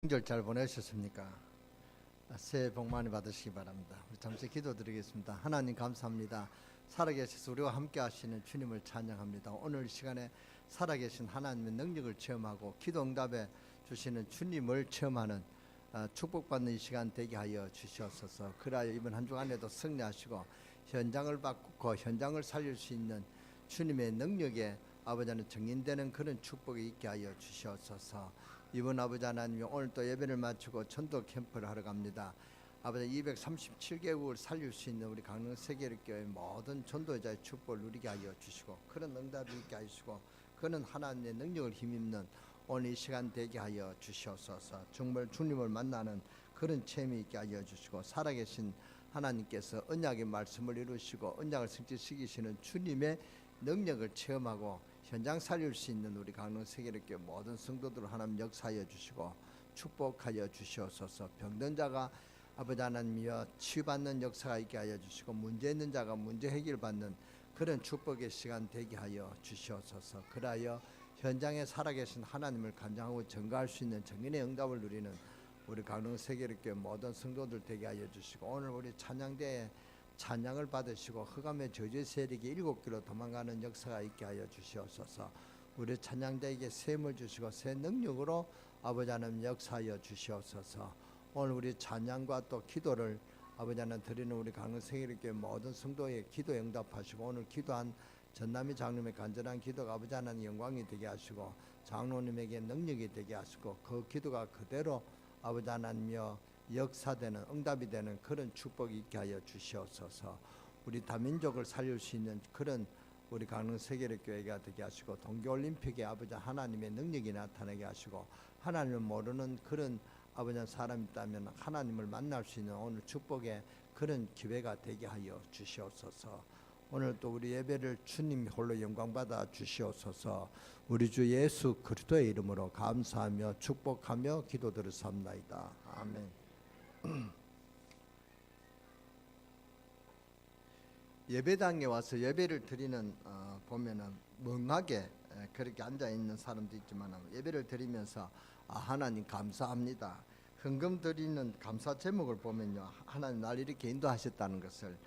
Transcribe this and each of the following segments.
명절 잘 보내셨습니까? 새해 복 많이 받으시기 바랍니다. 우리 잠시 기도드리겠습니다. 하나님 감사합니다. 살아계셔서 우리와 함께 하시는 주님을 찬양합니다. 오늘 이 시간에 살아계신 하나님의 능력을 체험하고 기도 응답에 주시는 주님을 체험하는 축복받는 이 시간 되게 하여 주시옵소서. 그래야 이번 한 주간에도 승리하시고 현장을 바꾸고 현장을 살릴 수 있는 주님의 능력에 아버지 하나님 정인되는 그런 축복이 있게 하여 주시옵소서. 이번 아버지 하나님 오늘 또 예배를 마치고 전도 캠프를 하러 갑니다. 아버지 237개국을 살릴 수 있는 우리 강릉 세계교회 모든 전도자의 축복을 누리게 하여 주시고 그런 응답이 있게 하시고 그는 하나님의 능력을 힘입는 오늘 이 시간 되게 하여 주시옵소서. 정말 주님을 만나는 그런 체험이 있게 하여 주시고 살아계신 하나님께서 언약의 말씀을 이루시고 언약을 성취시키시는 주님의 능력을 체험하고 현장 살릴 수 있는 우리 강릉 세계교회 모든 성도들을 하나님 역사하여 주시고 축복하여 주시옵소서. 병든 자가 아버지 하나님이여 치유받는 역사가 있게 하여 주시고 문제 있는 자가 문제 해결받는 그런 축복의 시간 되게 하여 주시옵소서. 그리하여 현장에 살아계신 하나님을 간증하고 전가할 수 있는 정인의 응답을 누리는 우리 강릉 세계교회 모든 성도들 되게 하여 주시고 오늘 우리 찬양대에 찬양을 받으시고 흑암의 저주의 세력이 7길로 도망가는 역사가 있게 하여 주시옵소서. 우리 찬양자에게 샘을 주시고 새 능력으로 아버지 하나님 역사하여 주시옵소서. 오늘 우리 찬양과 또 기도를 아버지 하나님 드리는 우리 강릉 세계교회 모든 성도의 기도 응답하시고 오늘 기도한 전남희 장로님의 간절한 기도가 아버지 하나님 영광이 되게 하시고 장로님에게 능력이 되게 하시고 그 기도가 그대로 아버지 하나님이여 역사되는 응답이 되는 그런 축복이 있게 하여 주시옵소서. 우리 다민족을 살릴 수 있는 그런 우리 강릉 세계교회가 되게 하시고 동계올림픽에 아버지 하나님의 능력이 나타나게 하시고 하나님을 모르는 그런 아버지 사람이 있다면 하나님을 만날 수 있는 오늘 축복의 그런 기회가 되게 하여 주시옵소서. 오늘 또 우리 예배를 주님 홀로 영광 받아 주시옵소서. 우리 주 예수 그리스도의 이름으로 감사하며 축복하며 기도드렸사옵나이다. 아멘. 예배당에 와서 예배를 드리는 보면은 멍하게 그렇게 앉아 있는 사람도 있지만 예배를 드리면서 하나님 감사합니다. 헌금 드리는 감사 제목을 보면요 하나님 날 이렇게 인도하셨다는 것을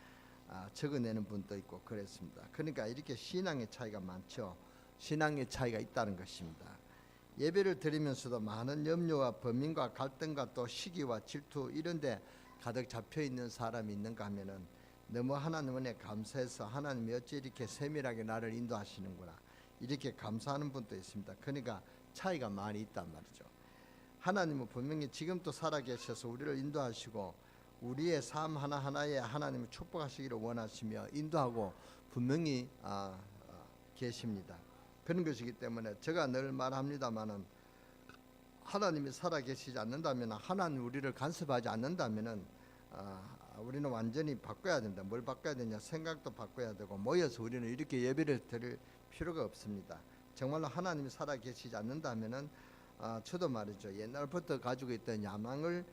적어내는 분도 있고 그랬습니다. 그러니까 이렇게 신앙의 차이가 많죠. 신앙의 차이가 있다는 것입니다. 예배를 드리면서도 많은 염려와 범민과 갈등과 또 시기와 질투 이런데 가득 잡혀 있는 사람이 있는가 하면은 너무 하나님 은혜 감사해서 하나님이 어찌 이렇게 세밀하게 나를 인도하시는구나 이렇게 감사하는 분도 있습니다. 그러니까 차이가 많이 있단 말이죠. 하나님은 분명히 지금도 살아계셔서 우리를 인도하시고 우리의 삶 하나하나에 하나님을 축복하시기를 원하시며 인도하고 분명히 계십니다. 그런 것이기 때문에 제가 늘 말합니다마는 하나님이 살아계시지 않는다면 하나님 우리를 간섭하지 않는다면은 우리는 완전히 바꿔야 된다. 뭘 바꿔야 되냐? 생각도 바꿔야 되고 모여서 우리는 이렇게 예배를 드릴 필요가 없습니다. 정말로 하나님이 살아계시지 않는다면은 저도 말이죠. 옛날부터 가지고 있던 야망을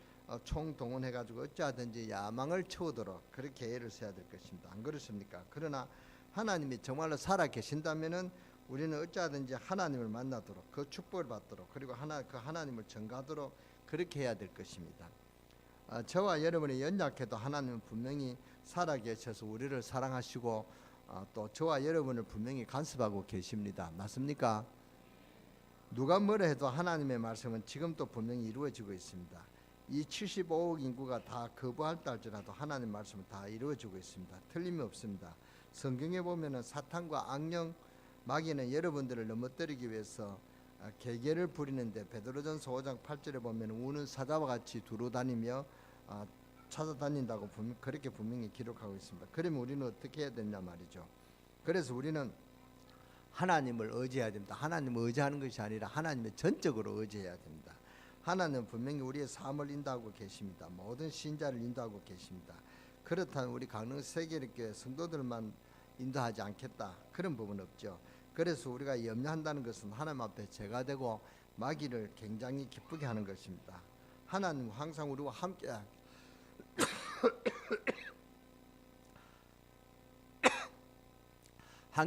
총동원해 가지고 어찌하든지 야망을 채우도록 그렇게 애를 써야 될 것입니다. 안 그렇습니까? 그러나 하나님이 정말로 살아계신다면은 우리는 어찌하든지 하나님을 만나도록 그 축복을 받도록 그리고 그 하나님을 전가하도록 그렇게 해야 될 것입니다. 저와 여러분이 연약해도 하나님은 분명히 살아계셔서 우리를 사랑하시고 또 저와 여러분을 분명히 간섭하고 계십니다. 맞습니까? 누가 뭐라 해도 하나님의 말씀은 지금도 분명히 이루어지고 있습니다. 이 75억 인구가 다 거부할다 할지라도 하나님 말씀은 다 이루어지고 있습니다. 틀림이 없습니다. 성경에 보면은 사탄과 악령 마귀는 여러분들을 넘어뜨리기 위해서 계계를 부리는데 베드로전서 5장 8절에 보면 우는 사자와 같이 두루 다니며 찾아다닌다고 그렇게 분명히 기록하고 있습니다. 그러면 우리는 어떻게 해야 되냐 말이죠. 그래서 우리는 하나님을 의지해야 됩니다. 하나님을 의지하는 것이 아니라 하나님을 전적으로 의지해야 됩니다. 하나님은 분명히 우리의 삶을 인도하고 계십니다. 모든 신자를 인도하고 계십니다. 그렇다면 우리 강릉 세계교회 성도들만 인도하지 않겠다 그런 부분은 없죠. 그래서 우리가 염려한다는 것은 하나님 앞에 죄가 되고 마귀를 굉장히 기쁘게 하는 것입니다. 하나님은 항상 우리와 함께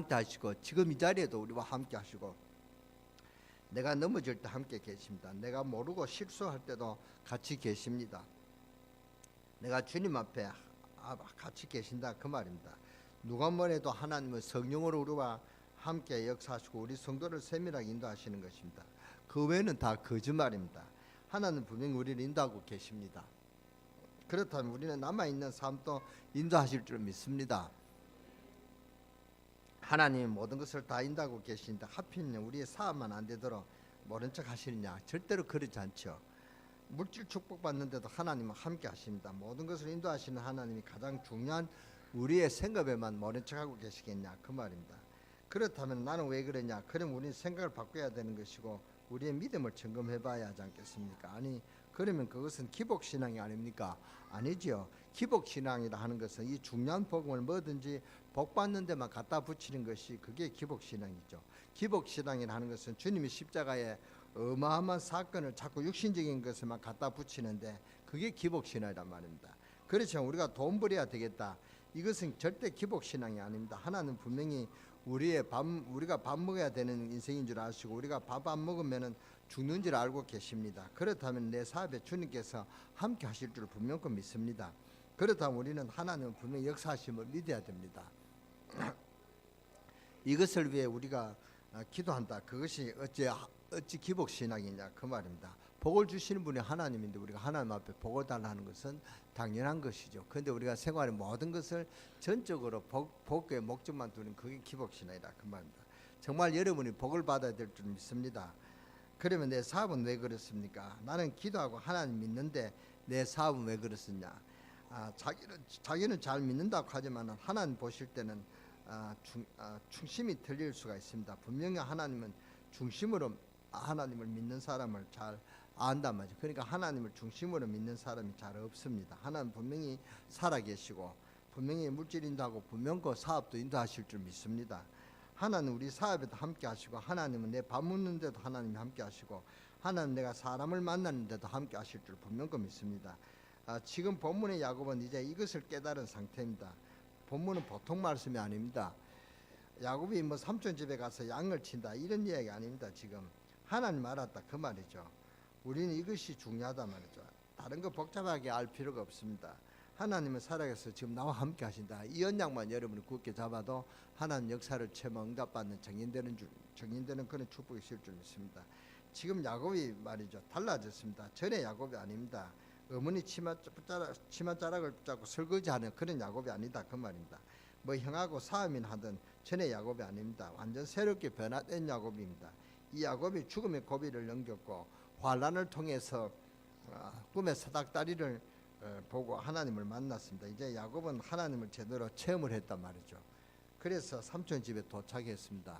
하시고 지금 이 자리에도 우리와 함께 하시고 내가 넘어질 때 함께 계십니다. 내가 모르고 실수할 때도 같이 계십니다. 내가 주님 앞에 같이 계신다 그 말입니다. 누가 뭐래도 하나님은 성령으로 우리와 함께 역사하시고 우리 성도를 세밀하게 인도하시는 것입니다. 그 외에는 다 거짓말입니다. 하나님 분명히 우리를 인도하고 계십니다. 그렇다면 우리는 남아있는 삶도 인도하실 줄 믿습니다. 하나님 모든 것을 다 인도하고 계신데 하필이면 우리의 사업만 안 되도록 모른 척 하시느냐? 절대로 그렇지 않죠. 물질 축복받는데도 하나님은 함께 하십니다. 모든 것을 인도하시는 하나님이 가장 중요한 우리의 생각에만 모른 척하고 계시겠냐 그 말입니다. 그렇다면 나는 왜 그러냐? 그럼 우리는 생각을 바꿔야 되는 것이고 우리의 믿음을 점검해 봐야 하지 않겠습니까? 아니 그러면 그것은 기복신앙이 아닙니까? 아니지요. 기복신앙이라 하는 것은 이 중요한 복음을 뭐든지 복받는 데만 갖다 붙이는 것이 그게 기복신앙이죠. 기복신앙이라 하는 것은 주님이 십자가에 어마어마한 사건을 자꾸 육신적인 것에만 갖다 붙이는데 그게 기복신앙이란 말입니다. 그렇지만 우리가 돈 벌어야 되겠다. 이것은 절대 기복신앙이 아닙니다. 하나는 분명히 우리가 밥 먹어야 되는 인생인 줄 아시고 우리가 밥 안 먹으면 죽는 줄 알고 계십니다. 그렇다면 내 사업에 주님께서 함께 하실 줄 분명히 믿습니다. 그렇다면 우리는 하나님은 분명히 역사하심을 믿어야 됩니다. 이것을 위해 우리가 기도한다. 그것이 어찌 기복신앙이냐 그 말입니다. 복을 주시는 분이 하나님인데 우리가 하나님 앞에 복을 달라는 것은 당연한 것이죠. 그런데 우리가 생활의 모든 것을 전적으로 복의 목적만 두는 그게 기복신앙이다 그 말입니다. 정말 여러분이 복을 받아야 될 줄 믿습니다. 그러면 내 사업은 왜 그렇습니까? 나는 기도하고 하나님 믿는데 내 사업은 왜 그렇습니까? 자기는 잘 믿는다고 하지만 하나님 보실 때는 중심이 틀릴 수가 있습니다. 분명히 하나님은 중심으로 하나님을 믿는 사람을 잘 안단 말이죠. 그러니까 하나님을 중심으로 믿는 사람이 잘 없습니다. 하나님 분명히 살아계시고 분명히 물질 인도하고 분명 그 사업도 인도하실 줄 믿습니다. 하나님 우리 사업에도 함께 하시고 하나님은 내 밥 먹는 데도 하나님이 함께 하시고 하나님 내가 사람을 만나는 데도 함께 하실 줄 분명히 믿습니다. 지금 본문의 야곱은 이제 이것을 깨달은 상태입니다. 본문은 보통 말씀이 아닙니다. 야곱이 뭐 삼촌 집에 가서 양을 친다 이런 이야기 아닙니다. 지금 하나님 알았다 그 말이죠. 우리는 이것이 중요하다 말이죠. 다른 거 복잡하게 알 필요가 없습니다. 하나님은 살아계셔서 지금 나와 함께 하신다. 이 언약만 여러분이 굳게 잡아도 하나님 역사를 체험 응답받는 정인되는 그런 축복이 있을 줄 믿습니다. 지금 야곱이 말이죠 달라졌습니다. 전에 야곱이 아닙니다. 어머니 치맛자락을 붙잡고 설거지하는 그런 야곱이 아니다 그 말입니다. 뭐 형하고 싸움이나 하던 전에 야곱이 아닙니다. 완전 새롭게 변화된 야곱입니다. 이 야곱이 죽음의 고비를 넘겼고 환난을 통해서 꿈의 사닥다리를 보고 하나님을 만났습니다. 이제 야곱은 하나님을 제대로 체험을 했단 말이죠. 그래서 삼촌 집에 도착했습니다.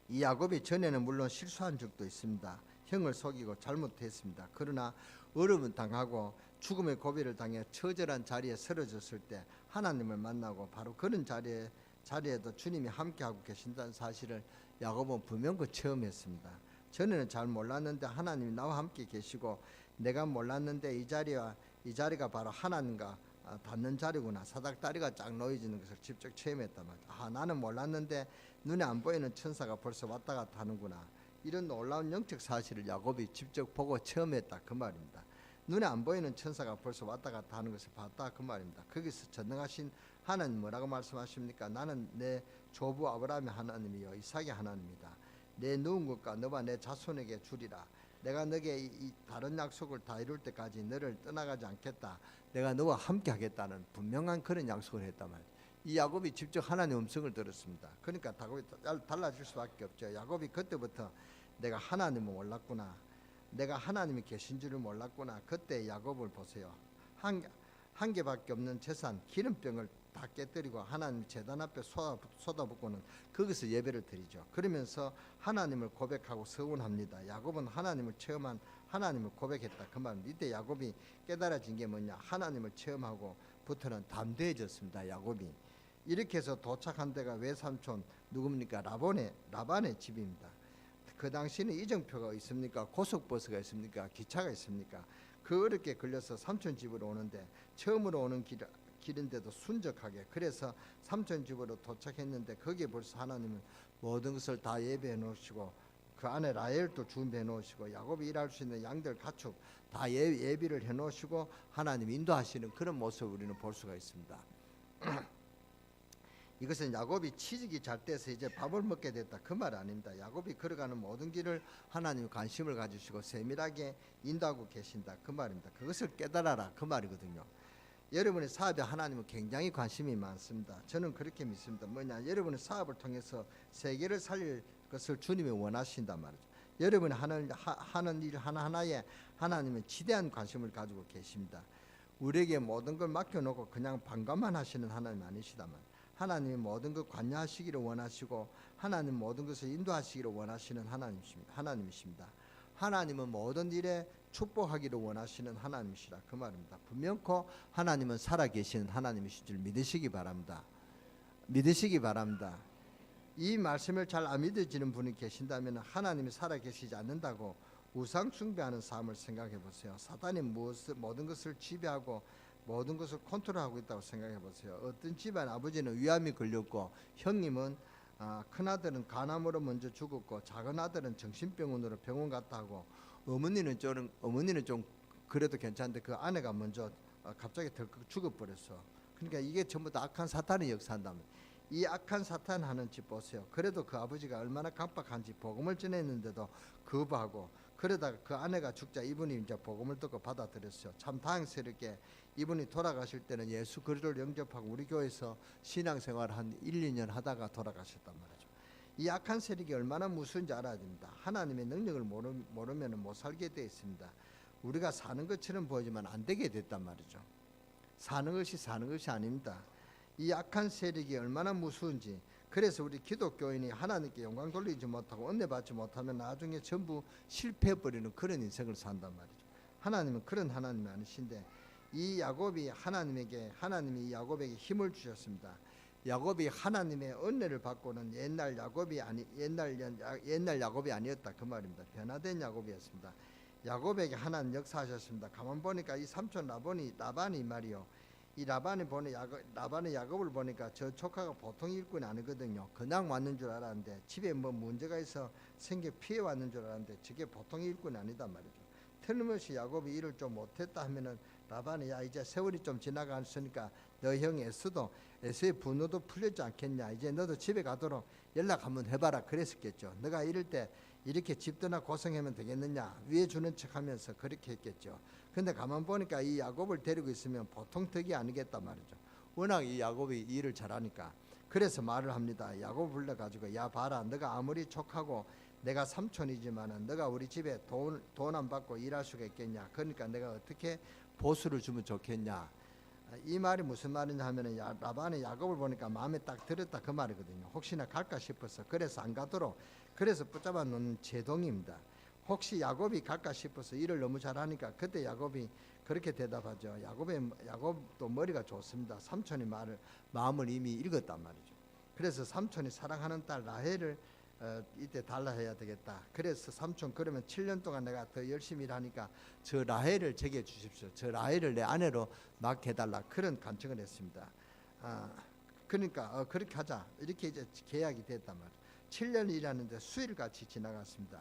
이 야곱이 전에는 물론 실수한 적도 있습니다. 형을 속이고 잘못했습니다. 그러나 어려움을 당하고 죽음의 고비를 당해 처절한 자리에 쓰러졌을 때 하나님을 만나고 바로 그런 자리에도 주님이 함께하고 계신다는 사실을 야곱은 분명히 체험했습니다. 전에는 잘 몰랐는데 하나님이 나와 함께 계시고 내가 몰랐는데 이 자리가 바로 하나님과 닿는 자리구나. 사닥다리가 쫙 놓여지는 것을 직접 체험했단 말이야. 나는 몰랐는데 눈에 안 보이는 천사가 벌써 왔다 갔다 하는구나. 이런 놀라운 영적 사실을 야곱이 직접 보고 체험했다 그 말입니다. 눈에 안 보이는 천사가 벌써 왔다 갔다 하는 것을 봤다 그 말입니다. 거기서 전능하신 하나님 뭐라고 말씀하십니까? 나는 내 조부 아브라함의 하나님이요 이삭의 하나님이다. 내 누운 것과 너와 내 자손에게 주리라. 내가 너에게 이 다른 약속을 다 이룰 때까지 너를 떠나가지 않겠다. 내가 너와 함께 하겠다는 분명한 그런 약속을 했단 말이에요. 이 야곱이 직접 하나님의 음성을 들었습니다. 그러니까 야곱이 달라질 수밖에 없죠. 야곱이 그때부터 내가 하나님을 몰랐구나. 내가 하나님이 계신 줄을 몰랐구나. 그때 야곱을 보세요. 한 개밖에 없는 재산 기름병을 다 깨뜨리고 하나님 제단 앞에 쏟아붓고는 거기서 예배를 드리죠. 그러면서 하나님을 고백하고 서원합니다. 야곱은 하나님을 체험한 하나님을 고백했다 그 말입니다. 이때 야곱이 깨달아진 게 뭐냐? 하나님을 체험하고부터는 담대해졌습니다. 야곱이 이렇게 해서 도착한 데가 외삼촌 누굽니까? 라반의 집입니다. 그 당시에는 이정표가 있습니까? 고속버스가 있습니까? 기차가 있습니까? 그 어렵게 걸려서 삼촌 집으로 오는데 처음으로 오는 길인데도 순적하게 그래서 삼촌 집으로 도착했는데 거기에 벌써 하나님은 모든 것을 다 예배해 놓으시고 그 안에 라헬도 준비해 놓으시고 야곱이 일할 수 있는 양들 가축 다 예비를 해 놓으시고 하나님 인도하시는 그런 모습을 우리는 볼 수가 있습니다. 이것은 야곱이 취직이 잘 돼서 이제 밥을 먹게 됐다 그 말 아닙니다. 야곱이 걸어가는 모든 길을 하나님 관심을 가지시고 세밀하게 인도하고 계신다 그 말입니다. 그것을 깨달아라 그 말이거든요. 여러분의 사업에 하나님은 굉장히 관심이 많습니다. 저는 그렇게 믿습니다. 뭐냐, 여러분의 사업을 통해서 세계를 살릴 것을 주님이 원하신단 말이죠. 여러분이 하는 일 하나하나에 하나님은 지대한 관심을 가지고 계십니다. 우리에게 모든 걸 맡겨놓고 그냥 방관만 하시는 하나님 아니시다만 하나님이 모든 것 관여하시기를 원하시고 하나님 모든 것을 인도하시기를 원하시는 하나님이십니다. 하나님은 모든 일에 축복하기를 원하시는 하나님이시라 그 말입니다. 분명코 하나님은 살아계시는 하나님이신 줄 믿으시기 바랍니다. 믿으시기 바랍니다. 이 말씀을 잘 안 믿어지는 분이 계신다면 하나님이 살아계시지 않는다고 우상 숭배하는 삶을 생각해 보세요. 사단이 모든 것을 지배하고 모든 것을 컨트롤하고 있다고 생각해 보세요. 어떤 집안 아버지는 위암이 걸렸고 형님은 큰아들은 간암으로 먼저 죽었고 작은 아들은 정신병원으로 병원 갔다 하고 어머니는 좀 그래도 괜찮은데 그 아내가 먼저 갑자기 덜컥 죽어버렸어. 그러니까 이게 전부 다 악한 사탄의 역사한다면 이 악한 사탄 하는 집 보세요. 그래도 그 아버지가 얼마나 깜빡한지 복음을 전했는데도 거부하고 그러다가 그 아내가 죽자 이분이 이제 복음을 듣고 받아들였어요. 참 다행스럽게 이분이 돌아가실 때는 예수 그리스도를 영접하고 우리 교회에서 신앙생활을 한 1, 2년 하다가 돌아가셨단 말이죠. 이 악한 세력이 얼마나 무서운지 알아야 됩니다. 하나님의 능력을 모르면 못 살게 되어 있습니다. 우리가 사는 것처럼 보이지만 안 되게 됐단 말이죠. 사는 것이 아닙니다. 이 악한 세력이 얼마나 무서운지. 그래서 우리 기독교인이 하나님께 영광 돌리지 못하고 은혜 받지 못하면 나중에 전부 실패해버리는 그런 인생을 산단 말이죠. 하나님은 그런 하나님이 아니신데 이 야곱이 하나님이 야곱에게 힘을 주셨습니다. 야곱이 하나님의 은혜를 받고는 옛날 야곱이 아니었다 그 말입니다. 변화된 야곱이었습니다. 야곱에게 하나님 역사하셨습니다. 가만 보니까 이 삼촌 라반이 말이요. 이 라반의 야곱을 보니까 저 조카가 보통 일꾼이 아니거든요. 그냥 왔는 줄 알았는데 집에 뭐 문제가 있어 생겨 피해 왔는 줄 알았는데 저게 보통 일꾼이 아니단 말이죠. 틀림없이 야곱이 일을 좀 못했다 하면은 라반이 야 이제 세월이 좀 지나갔으니까 너 형 에서의 분노도 풀렸지 않겠냐. 이제 너도 집에 가도록 연락 한번 해봐라 그랬었겠죠. 너가 이럴 때 이렇게 집 떠나 고생하면 되겠느냐 위해 주는 척하면서 그렇게 했겠죠. 근데 가만 보니까 이 야곱을 데리고 있으면 보통 덕이 아니겠단 말이죠. 워낙 이 야곱이 일을 잘하니까. 그래서 말을 합니다. 야곱 불러가지고 야 봐라 너가 아무리 촉하고 내가 삼촌이지만은 너가 우리 집에 돈 안 받고 일할 수가 있겠냐. 그러니까 내가 어떻게 보수를 주면 좋겠냐. 이 말이 무슨 말이냐 하면은 라반의 야곱을 보니까 마음에 딱 들었다 그 말이거든요. 혹시나 갈까 싶어서 그래서 안 가도록 그래서 붙잡아 놓는 제동입니다. 혹시 야곱이 갈까 싶어서 일을 너무 잘하니까 그때 야곱이 그렇게 대답하죠. 야곱도 머리가 좋습니다. 삼촌의 마음을 이미 읽었단 말이죠. 그래서 삼촌이 사랑하는 딸 라헬을 이때 달라 해야 되겠다. 그래서 삼촌 그러면 7년 동안 내가 더 열심히 일하니까 저 라헬을 제게 주십시오. 저 라헬을 내 아내로 맡겨달라. 그런 간청을 했습니다. 그러니까 그렇게 하자. 이렇게 이제 계약이 됐단 말이에요. 7년 일하는데 수일같이 지나갔습니다.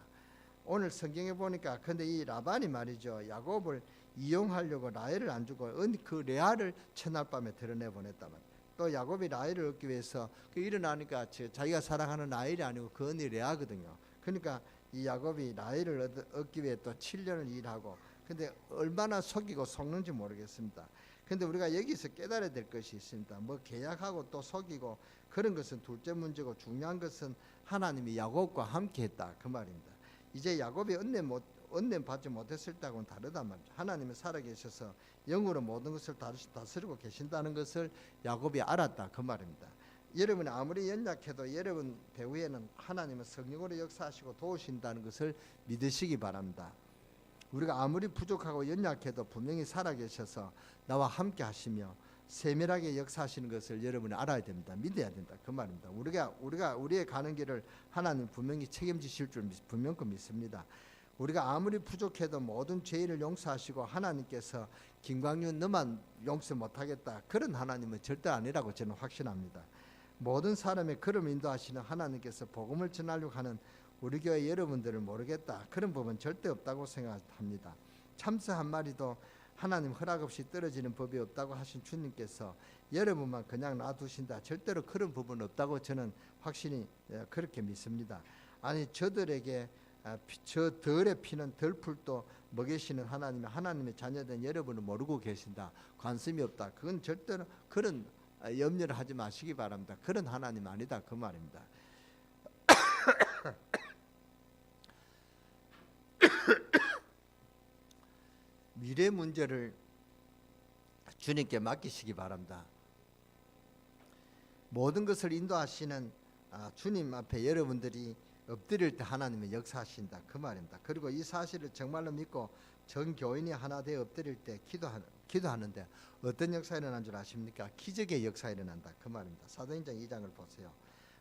오늘 성경에 보니까 근데 이 라반이 말이죠. 야곱을 이용하려고 라헬을 안 주고 그 레아를 첫날 밤에 드러내 보냈단 말이에요. 또 야곱이 라헬을 얻기 위해서 일어나니까 자기가 사랑하는 라헬이 아니고 그 언니 레아거든요. 그러니까 이 야곱이 라헬을 얻기 위해 또 7년을 일하고 근데 얼마나 속이고 속는지 모르겠습니다. 근데 우리가 여기서 깨달아야 될 것이 있습니다. 뭐 계약하고 또 속이고 그런 것은 둘째 문제고 중요한 것은 하나님이 야곱과 함께 했다 그 말입니다. 이제 야곱이 은혜 받지 못했을 때하고는 다르단 말이죠. 하나님은 살아계셔서 영으로 모든 것을 다스리고 계신다는 것을 야곱이 알았다 그 말입니다. 여러분이 아무리 연약해도 여러분 배후에는 하나님은 성령으로 역사하시고 도우신다는 것을 믿으시기 바랍니다. 우리가 아무리 부족하고 연약해도 분명히 살아계셔서 나와 함께 하시며 세밀하게 역사하시는 것을 여러분이 알아야 됩니다. 믿어야 된다 그 말입니다. 우리의 가는 길을 하나님 분명히 책임지실 줄 분명히 믿습니다. 우리가 아무리 부족해도 모든 죄인을 용서하시고 하나님께서 김광윤 너만 용서 못하겠다 그런 하나님은 절대 아니라고 저는 확신합니다. 모든 사람의 걸음 인도하시는 하나님께서 복음을 전하려고 하는 우리 교회 여러분들을 모르겠다, 그런 법은 절대 없다고 생각합니다. 참새 한 마리도 하나님 허락 없이 떨어지는 법이 없다고 하신 주님께서 여러분만 그냥 놔두신다, 절대로 그런 법은 없다고 저는 확신히 그렇게 믿습니다. 아니 저들에게 저들의 피는 덜풀도 먹이시는 하나님의 자녀된 여러분을 모르고 계신다, 관심이 없다, 그건 절대로 그런 염려를 하지 마시기 바랍니다. 그런 하나님 아니다, 그 말입니다. 미래 문제를 주님께 맡기시기 바랍니다. 모든 것을 인도하시는 주님 앞에 여러분들이 엎드릴 때 하나님은 역사하신다, 그 말입니다. 그리고 이 사실을 정말로 믿고 전 교인이 하나 되어 엎드릴 때 기도하는데 어떤 역사가 일어난 줄 아십니까? 기적의 역사가 일어난다, 그 말입니다. 사도행전 2장을 보세요.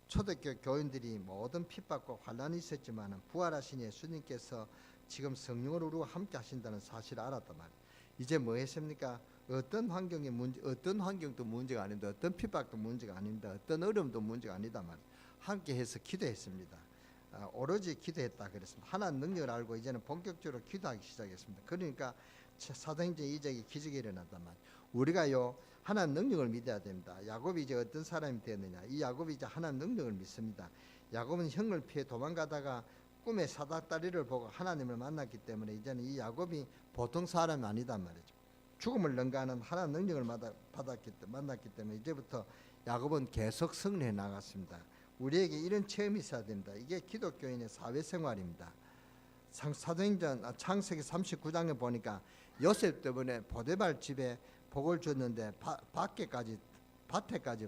초대교회 교인들이 모든 핍박과 환난이 있었지만 부활하신 예수님께서 지금 성령을 우리와 함께 하신다는 사실을 알았단 말이에요. 이제 뭐 했습니까? 어떤 환경이 어떤 환경도 문제가 아닙니다. 어떤 핍박도 문제가 아닙니다. 어떤 어려움도 문제가 아니다 말이에요. 함께 해서 기도했습니다. 오로지 기도했다 그랬습니다. 하나님 능력을 알고 이제는 본격적으로 기도하기 시작했습니다. 그러니까 사도행전 2장의 기적이 일어났단 말이에요. 우리가요 하나님 능력을 믿어야 됩니다. 야곱이 이제 어떤 사람이 되느냐? 이 야곱이 이제 하나님 능력을 믿습니다. 야곱은 형을 피해 도망가다가 꿈에 사닥다리를 보고 하나님을 만났기 때문에 이제는 이 야곱이 보통 사람이 아니단 말이죠. 죽음을 능가하는 하나님 능력을 만났기 때문에 이제부터 야곱은 계속 승리해 나갔습니다. 우리에게 이런 체험이 있어야 됩니다. 이게 기독교인의 사회생활입니다. 사도행전 창세기 39장에 보니까 요셉 때문에 보디발 집에 복을 줬는데 밭에까지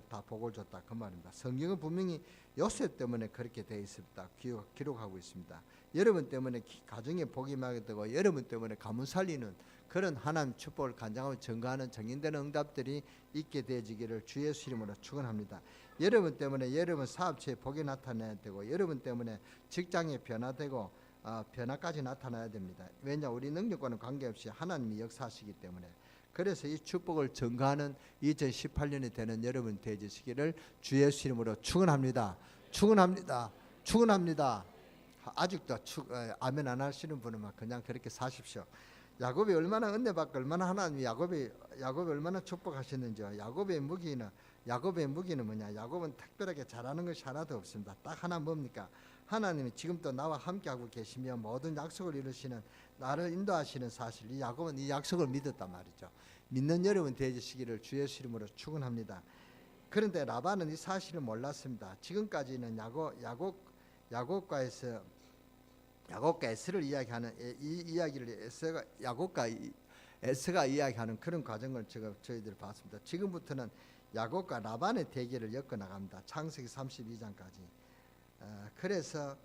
다 복을 줬다, 그 말입니다. 성경은 분명히 요셉 때문에 그렇게 되어 있습니다. 기록하고 있습니다. 여러분 때문에 가정에 복이 임하게 되고 여러분 때문에 가문 살리는 그런 하나님 축복을 간장하고 증거하는 정인되는 응답들이 있게 되어지기를 주 예수 이름으로 축원합니다. 여러분 때문에 여러분 사업체에 복이 나타나야 되고 여러분 때문에 직장에 변화되고 변화까지 나타나야 됩니다. 왜냐, 우리 능력과는 관계없이 하나님이 역사하시기 때문에. 그래서 이 축복을 증거하는 2018년이 되는 여러분 되시기를 주 예수 이름으로 축원합니다. 축원합니다. 축원합니다. 아직도 아멘 안 하시는 분은 그냥 그렇게 사십시오. 야곱이 얼마나 은혜받고 얼마나 하나님이 야곱이 얼마나 축복하셨는지요. 야곱의 무기는 뭐냐? 야곱은 특별하게 잘하는 것이 하나도 없습니다. 딱 하나 뭡니까? 하나님이 지금도 나와 함께하고 계시며 모든 약속을 이루시는 나를 인도하시는 사실, 이 야곱은 이 약속을 믿었단 말이죠. 믿는 여러분 되시기를 주 예수 이름으로 축원합니다. 그런데 라반은 이 사실을 몰랐습니다. 지금까지는 야곱과 에서를 이야기하는 이 이야기를 야곱과 에서가 이야기하는 그런 과정을 저희들이 봤습니다. 지금부터는 야곱과 라반의 대결을 엮어 나갑니다. 창세기 32장까지. 그래서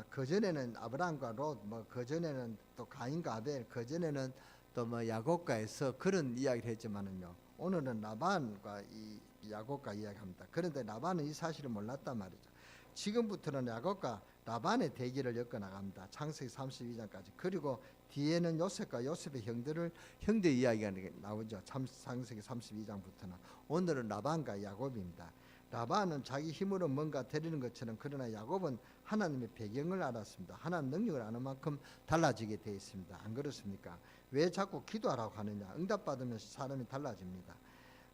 그 전에는 아브라함과 롯, 그 전에는 또 가인과 아벨, 그 전에는 또 야곱과 에서 그런 이야기를 했지만은요. 오늘은 라반과 이 야곱과 이야기합니다. 그런데 라반은 이 사실을 몰랐단 말이죠. 지금부터는 야곱과 라반의 대결을 엮어 나갑니다. 창세기 32장까지. 그리고 뒤에는 요셉과 요셉의 형제 이야기가 나오죠. 창세기 32장부터는. 오늘은 라반과 야곱입니다. 라반은 자기 힘으로 뭔가 데리는 것처럼, 그러나 야곱은 하나님의 배경을 알았습니다. 하나님 능력을 아는 만큼 달라지게 되어 있습니다. 안 그렇습니까? 왜 자꾸 기도하라고 하느냐? 응답받으면서 사람이 달라집니다.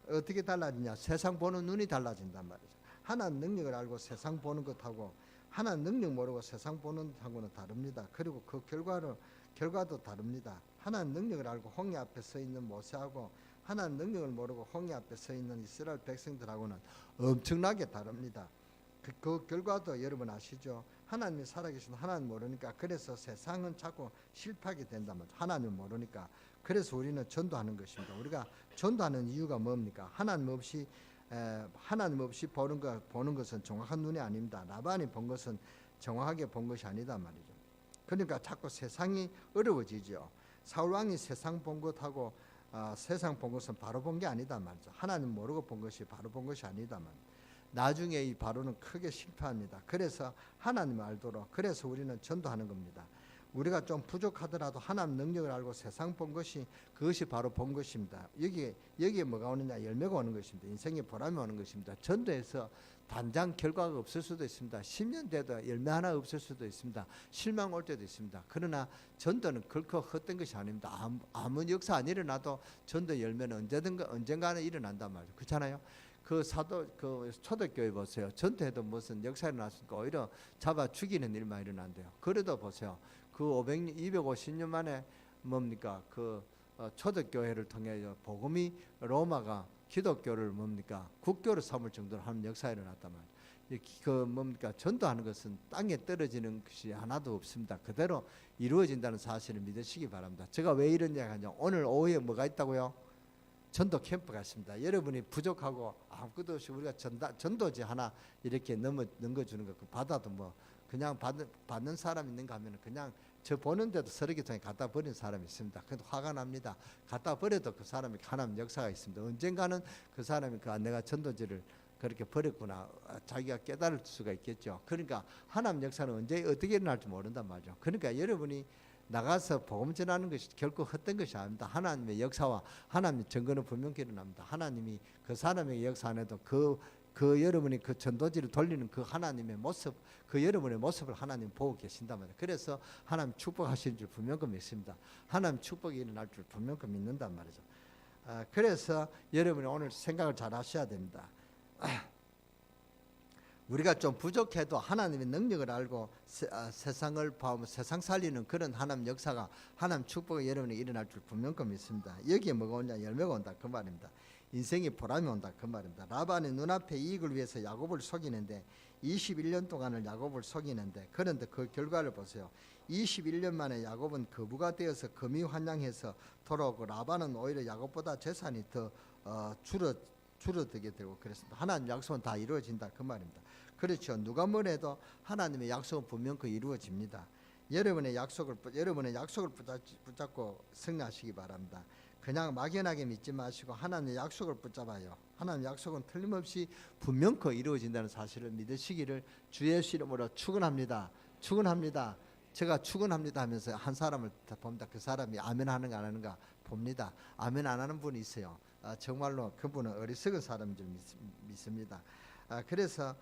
어떻게 달라지냐? 세상 보는 눈이 달라진단 말이죠. 하나님 능력을 알고 세상 보는 것하고 하나님 능력 모르고 세상 보는 것하고는 다릅니다. 그리고 그 결과도 다릅니다. 하나님 능력을 알고 홍해 앞에 서 있는 모세하고 하나님 능력을 모르고 홍해 앞에 서 있는 이스라엘 백성들하고는 엄청나게 다릅니다. 그 결과도 여러분 아시죠? 하나님이 살아계신 하나님 모르니까, 그래서 세상은 자꾸 실패하게 된단 말이죠. 하나님 모르니까. 그래서 우리는 전도하는 것입니다. 우리가 전도하는 이유가 뭡니까? 하나님 없이 보는 것은 정확한 눈이 아닙니다. 라반이 본 것은 정확하게 본 것이 아니다 말이죠. 그러니까 자꾸 세상이 어려워지죠. 사울왕이 세상 본 것하고 세상 본 것은 바로 본 게 아니다 말이죠. 하나님 모르고 본 것이 바로 본 것이 아니다 말이죠. 나중에 이 바로는 크게 실패합니다. 그래서 하나님을 알도록, 그래서 우리는 전도하는 겁니다. 우리가 좀 부족하더라도 하나님 능력을 알고 세상 본 것이 그것이 바로 본 것입니다. 여기에 뭐가 오느냐? 열매가 오는 것입니다. 인생의 보람이 오는 것입니다. 전도에서 단장 결과가 없을 수도 있습니다. 10년 돼도 열매 하나 없을 수도 있습니다. 실망 올 때도 있습니다. 그러나 전도는 결코 헛된 것이 아닙니다. 아무 역사 안 일어나도 전도 열매는 언젠가는 일어난단 말이죠. 그렇잖아요. 그 초대교회 보세요. 전도해도 무슨 역사 일어났으니까 오히려 잡아 죽이는 일만 일어난대요. 그래도 보세요. 그 250년 만에 뭡니까? 초대교회를 통해 복음이 로마가 기독교를 국교로 삼을 정도로 하는 역사가 일어났단 말이에요. 전도하는 것은 땅에 떨어지는 것이 하나도 없습니다. 그대로 이루어진다는 사실을 믿으시기 바랍니다. 제가 왜 이런 이야기 하냐? 오늘 오후에 뭐가 있다고요? 전도 캠프가 있습니다. 여러분이 부족하고 아무것도 없이 우리가 전도지 하나 이렇게 넘겨주는 거 받아도 뭐 그냥 받는 사람 있는가 하면 그냥 저 보는데도 쓰레기통에 갖다 버린 사람이 있습니다. 그래도 화가 납니다. 갖다 버려도 그 사람이 하나님 역사가 있습니다. 언젠가는 그 사람이 내가 전도지를 그렇게 버렸구나 자기가 깨달을 수가 있겠죠. 그러니까 하나님 역사는 언제 어떻게 일어날지 모른단 말이죠. 그러니까 여러분이 나가서 복음 전하는 것이 결코 헛된 것이 아닙니다. 하나님의 역사와 하나님의 증거는 분명히 일어납니다. 하나님이 그 사람의 역사 안에도 여러분이 그 전도지를 돌리는 그 하나님의 모습, 그 여러분의 모습을 하나님 보고 계신단 말이에요. 그래서 하나님 축복하시는 줄 분명히 믿습니다. 하나님 축복이 일어날 줄 분명히 믿는단 말이죠. 그래서 여러분이 오늘 생각을 잘 하셔야 됩니다. 우리가 좀 부족해도 하나님의 능력을 알고 세상을 봐오면 세상 살리는 그런 하나님 역사가 하나님 축복이 여러분이 일어날 줄 분명히 믿습니다. 여기에 뭐가 오냐? 열매가 온다 그 말입니다. 인생의 보람이 온다 그 말입니다. 라반의 눈앞에 이익을 위해서 야곱을 속이는데 21년 동안을 야곱을 속이는데 그런데 그 결과를 보세요. 21년 만에 야곱은 거부가 되어서 금이환영해서 돌아오고 라반은 오히려 야곱보다 재산이 더 줄어들게 되고 그랬습니다. 하나님 약속은 다 이루어진다 그 말입니다. 그렇죠. 누가 뭐래도 하나님의 약속은 분명히 이루어집니다. 여러분의 약속을 붙잡고 승리하시기 바랍니다. 그냥 막연하게 믿지 마시고 하나님의 약속을 붙잡아요. 하나님의 약속은 틀림없이 분명히 이루어진다는 사실을 믿으시기를 주의 이름으로 축원합니다. 축원합니다. 제가 축원합니다 하면서 한 사람을 봅니다. 그 사람이 아멘 하는가 안 하는가 봅니다. 아멘 안 하는 분이 있어요. 정말로 그분은 어리석은 사람인 줄 믿습니다. 그래서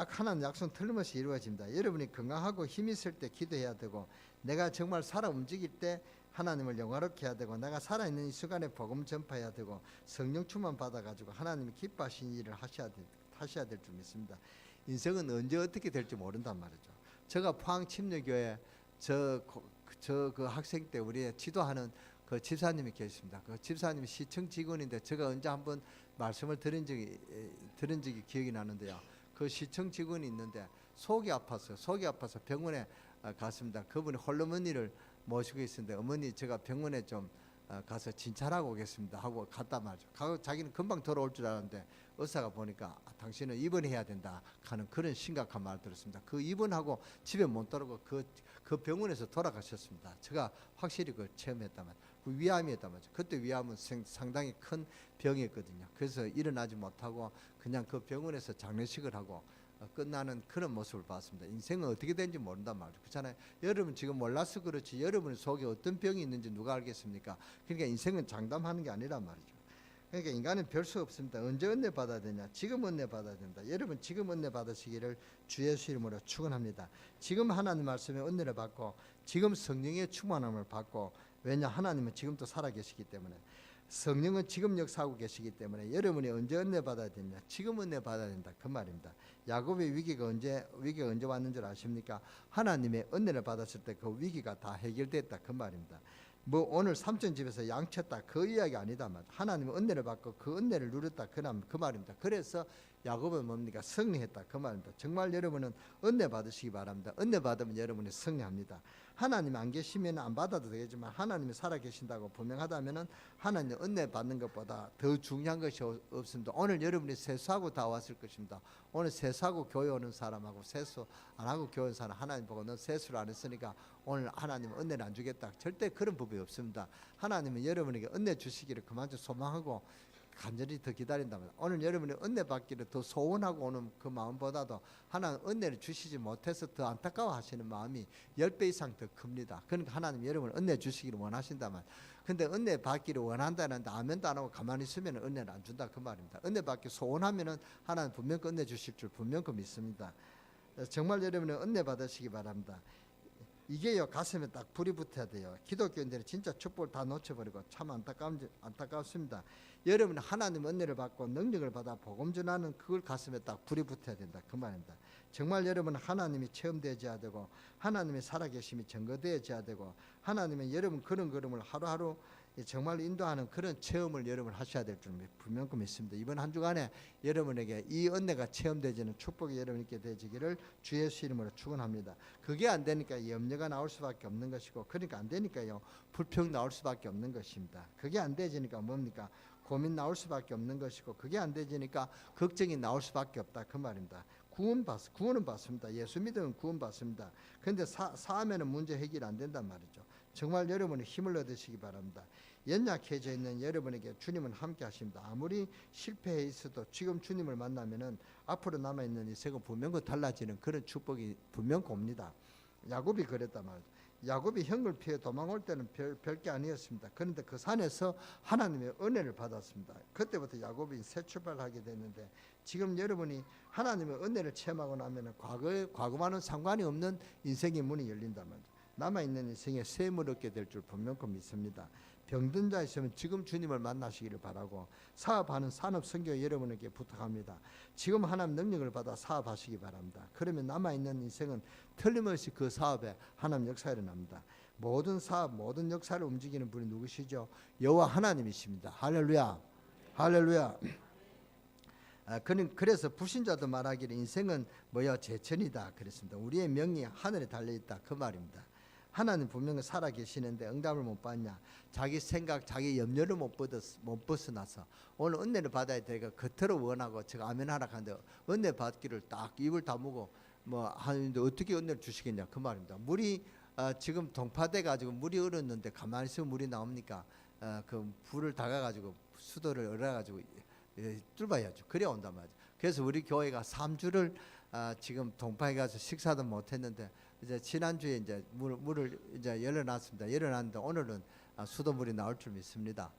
하나님 약속은 틀림없이 이루어집니다. 여러분이 건강하고 힘이 있을 때 기도해야 되고 내가 정말 살아 움직일 때 하나님을 영화롭게 해야 되고 내가 살아있는 이 시간에 복음 전파해야 되고 성령 충만 받아가지고 하나님이 기뻐하시는 일을 하셔야 될 줄 믿습니다. 인생은 언제 어떻게 될지 모른단 말이죠. 제가 포항 침례교회 그 학생 때 우리 지도하는 그 집사님이 계십니다. 그 집사님이 시청 직원인데 제가 언제 한번 말씀을 들은 적이 기억이 나는데요. 그 시청 직원이 있는데 속이 아파서 병원에 갔습니다. 그분이 홀어머니를 모시고 있었는데 어머니 제가 병원에 좀 가서 진찰하고 오겠습니다 하고 갔다 말이죠. 가고 자기는 금방 돌아올 줄 알았는데 의사가 보니까 당신은 입원해야 된다 하는 그런 심각한 말을 들었습니다. 그 입원하고 집에 못 돌아오고 그 병원에서 돌아가셨습니다. 제가 확실히 그걸 체험했다면 그 위암이었다면 그때 위암은 상당히 큰 병이었거든요. 그래서 일어나지 못하고 그냥 그 병원에서 장례식을 하고 끝나는 그런 모습을 봤습니다. 인생은 어떻게 되는지 모른단 말이죠. 그렇잖아요. 여러분 지금 몰라서 그렇지 여러분 속에 어떤 병이 있는지 누가 알겠습니까? 그러니까 인생은 장담하는 게 아니란 말이죠. 그러니까 인간은 별 수 없습니다. 언제 은혜 받아야 되냐? 지금 은혜 받아야 된다. 여러분 지금 은혜 받으시기를 주 예수 이름으로 축원합니다. 지금 하나님 말씀에 은혜를 받고 지금 성령의 충만함을 받고 왜냐 하나님은 지금도 살아계시기 때문에 성령은 지금 역사하고 계시기 때문에 여러분이 언제 은혜 받아야 되냐? 지금 은혜 받아야 된다 그 말입니다. 야곱의 위기가 언제 왔는 줄 아십니까? 하나님의 은혜를 받았을 때 그 위기가 다 해결됐다 그 말입니다. 뭐 오늘 삼촌집에서 양쳤다 그 이야기 아니다 말. 하나님의 은혜를 받고 그 은혜를 누렸다 그 말입니다. 그래서 야곱은 뭡니까? 승리했다 그 말입니다. 정말 여러분은 은혜 받으시기 바랍니다. 은혜 받으면 여러분이 승리합니다. 하나님 안 계시면 안 받아도 되겠지만 하나님이 살아계신다고 분명하다면 하나님 은혜 받는 것보다 더 중요한 것이 없습니다. 오늘 여러분이 세수하고 다 왔을 것입니다. 오늘 세수하고 교회 오는 사람하고 세수 안 하고 교회 오는 사람 하나님 보고 너 세수를 안 했으니까 오늘 하나님은 은혜를 안 주겠다. 절대 그런 법이 없습니다. 하나님은 여러분에게 은혜 주시기를 그만큼 소망하고 간절히 더 기다린답니다. 오늘 여러분이 은혜 받기를 더 소원하고 오는 그 마음보다도 하나님 은혜를 주시지 못해서 더 안타까워하시는 마음이 10배 이상 더 큽니다. 그러니까 하나님 여러분 은혜 주시기를 원하신다면, 근데 은혜 받기를 원한다는데 아멘도 안 하고 가만히 있으면 은혜를 안 준다 그 말입니다. 은혜 받기 소원하면은 하나님 분명 은혜 주실 줄 분명 믿습니다. 정말 여러분은 은혜 받으시기 바랍니다. 이게요, 가슴에 딱 불이 붙어야 돼요. 기독교인들은 진짜 축복을 다 놓쳐버리고 참 안타깝습니다. 여러분은 하나님 은혜를 받고 능력을 받아 복음 전하는 그걸 가슴에 딱 불이 붙어야 된다 그 말입니다. 정말 여러분 하나님이 체험되어야 되고 하나님의 살아계심이 증거되어야 되고 하나님의 여러분 그런 걸음을 하루하루 정말 인도하는 그런 체험을 여러분 하셔야 될 줄 분명히 믿습니다. 이번 한 주간에 여러분에게 이 은혜가 체험되지는 축복이 여러분께 되지기를 주 예수 이름으로 축원합니다. 그게 안 되니까 염려가 나올 수밖에 없는 것이고, 그러니까 안 되니까요 불평 나올 수밖에 없는 것입니다. 그게 안 되지니까 뭡니까? 고민 나올 수밖에 없는 것이고, 그게 안 되지니까 걱정이 나올 수밖에 없다 그 말입니다. 구원은 받습니다. 예수 믿으면 구원 받습니다. 그런데 사하면은 문제 해결 안 된단 말이죠. 정말 여러분이 힘을 얻으시기 바랍니다. 연약해져 있는 여러분에게 주님은 함께 하십니다. 아무리 실패해 있어도 지금 주님을 만나면은 앞으로 남아있는 인생은 분명 달라지는 그런 축복이 분명 옵니다. 야곱이 그랬단 말이죠. 야곱이 형을 피해 도망올 때는 별게 아니었습니다. 그런데 그 산에서 하나님의 은혜를 받았습니다. 그때부터 야곱이 새 출발하게 됐는데, 지금 여러분이 하나님의 은혜를 체험하고 나면 과거와는 상관이 없는 인생의 문이 열린단 말이죠. 남아있는 인생에 샘을 얻게 될 줄 분명히 믿습니다. 병든 자 있으면 지금 주님을 만나시기를 바라고, 사업하는 산업 선교 여러분에게 부탁합니다. 지금 하나님 능력을 받아 사업하시기 바랍니다. 그러면 남아있는 인생은 틀림없이 그 사업에 하나님 역사가 일어납니다. 모든 사업, 모든 역사를 움직이는 분이 누구시죠? 여호와 하나님이십니다. 할렐루야, 할렐루야. 그래서 불신자도 말하기를 인생은 제천이다 그랬습니다. 우리의 명이 하늘에 달려있다 그 말입니다. 하나님 분명히 살아계시는데 응답을 못 받냐? 자기 생각, 자기 염려를 못 벗어나서 오늘 은혜를 받아야 되니까 겉으로 원하고 제가 아멘하라 하는데 은혜 받기를 딱 입을 다무고 하는데 어떻게 은혜를 주시겠냐 그 말입니다. 물이 지금 동파돼 가지고 물이 얼었는데 가만히 있으면 물이 나옵니까? 그 불을 닦아가지고 수도를 얼어가지고 뚫어야죠. 그래야 온단 말이죠. 그래서 우리 교회가 3주를 지금 동파에 가서 식사도 못했는데 이제 지난주에 이제 물을 이제 열어놨습니다. 열어놨는데 오늘은 수도물이 나올 줄 믿습니다.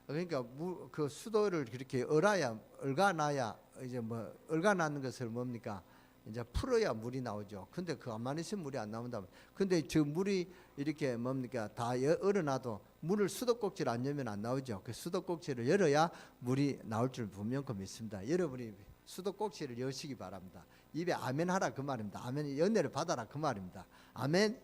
그러니까 그 수도를 그렇게 얼가놔야 이제 얼가놨는 것을 뭡니까? 이제 풀어야 물이 나오죠. 근데 그 가만히 있으면 물이 안 나온다. 근데 저 물이 이렇게 뭡니까? 다 얼어놔도 물을 수도꼭지를 안 열면 안 나오죠. 그 수도꼭지를 열어야 물이 나올 줄 분명히 믿습니다. 여러분이 수도꼭지를 여시기 바랍니다. 입에 아멘 하라 그 말입니다. 아멘, 연애를 받아라 그 말입니다. 아멘.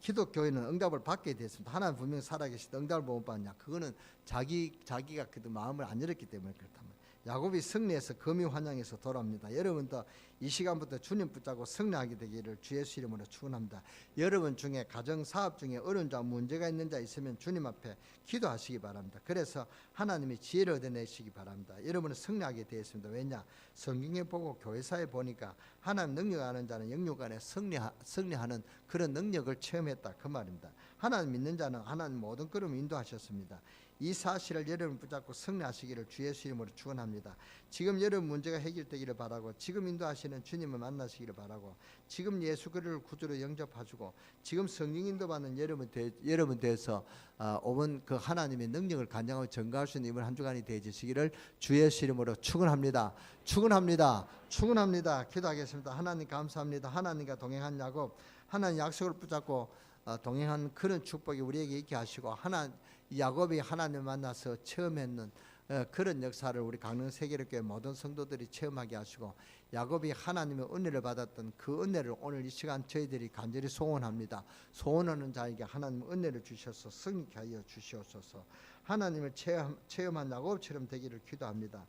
기독교회는 응답을 받게 됐습니다. 하나님 분명히 살아계시다. 응답을 못 받냐? 그거는 자기가 그 마음을 안 열었기 때문에 그렇답니다. 야곱이 승리해서 금이 환영해서 돌아옵니다. 여러분도 이 시간부터 주님 붙잡고 승리하게 되기를 주 예수 이름으로 축원합니다. 여러분 중에 가정 사업 중에 어려운 자 문제가 있는 자 있으면 주님 앞에 기도하시기 바랍니다. 그래서 하나님이 지혜를 얻어내시기 바랍니다. 여러분은 승리하게 되었습니다. 왜냐? 성경에 보고 교회사에 보니까 하나님 능력하는 자는 영육 안에 승리하는 그런 능력을 체험했다 그 말입니다. 하나님 믿는 자는 하나님 모든 걸음 인도하셨습니다. 이 사실을 여러분 붙잡고 승리하시기를 주 예수 이름으로 축원합니다. 지금 여러분 문제가 해결되기를 바라고, 지금 인도하시는 주님을 만나시기를 바라고, 지금 예수 그리스도를 구주로 영접하시고 지금 성령 인도받는 여러분 되어서 오번 그 하나님의 능력을 간증하고 증거할 수 있는 이번 한 주간이 되어주시기를 주 예수 이름으로 축원합니다. 축원합니다. 축원합니다. 기도하겠습니다. 하나님 감사합니다. 하나님과 동행한 야곱, 하나님 약속을 붙잡고 동행한 그런 축복이 우리에게 있게 하시고, 야곱이 하나님을 만나서 체험했는 그런 역사를 우리 강릉 세계교회 모든 성도들이 체험하게 하시고, 야곱이 하나님의 은혜를 받았던 그 은혜를 오늘 이 시간 저희들이 간절히 소원합니다. 소원하는 자에게 하나님 은혜를 주셔서 승리케 하여 주시옵소서. 하나님을 체험한 야곱처럼 되기를 기도합니다.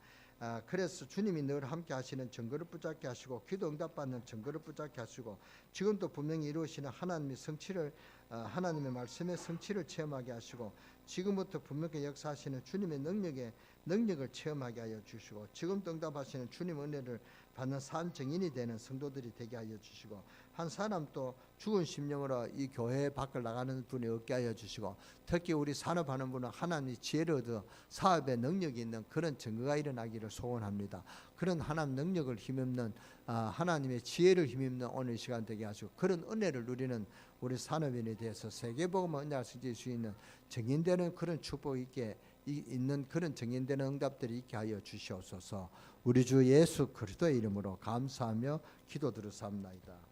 그래서 주님이 늘 함께 하시는 증거를 붙잡게 하시고, 기도 응답받는 증거를 붙잡게 하시고, 지금도 분명히 이루시는 하나님의 성취를, 하나님의 말씀의 성취를 체험하게 하시고, 지금부터 분명히 역사하시는 주님의 능력을 체험하게 하여 주시고, 지금도 응답하시는 주님의 은혜를 받는 삶 증인이 되는 성도들이 되게 하여 주시고, 한 사람 또 죽은 심령으로 이 교회 밖을 나가는 분이 없게 하여 주시고, 특히 우리 산업하는 분은 하나님의 지혜를 얻어 사업에 능력이 있는 그런 증거가 일어나기를 소원합니다. 그런 하나님 능력을 힘입는 하나님의 지혜를 힘입는 오늘 시간 되게 하시고, 그런 은혜를 누리는 우리 산업인에 대해서 세계복음을 언약을 지킬 수 있는 증인되는 그런 축복 있게 있는 그런 증인되는 응답들이 있게 하여 주시옵소서. 우리 주 예수 그리스도의 이름으로 감사하며 기도드렸사옵나이다.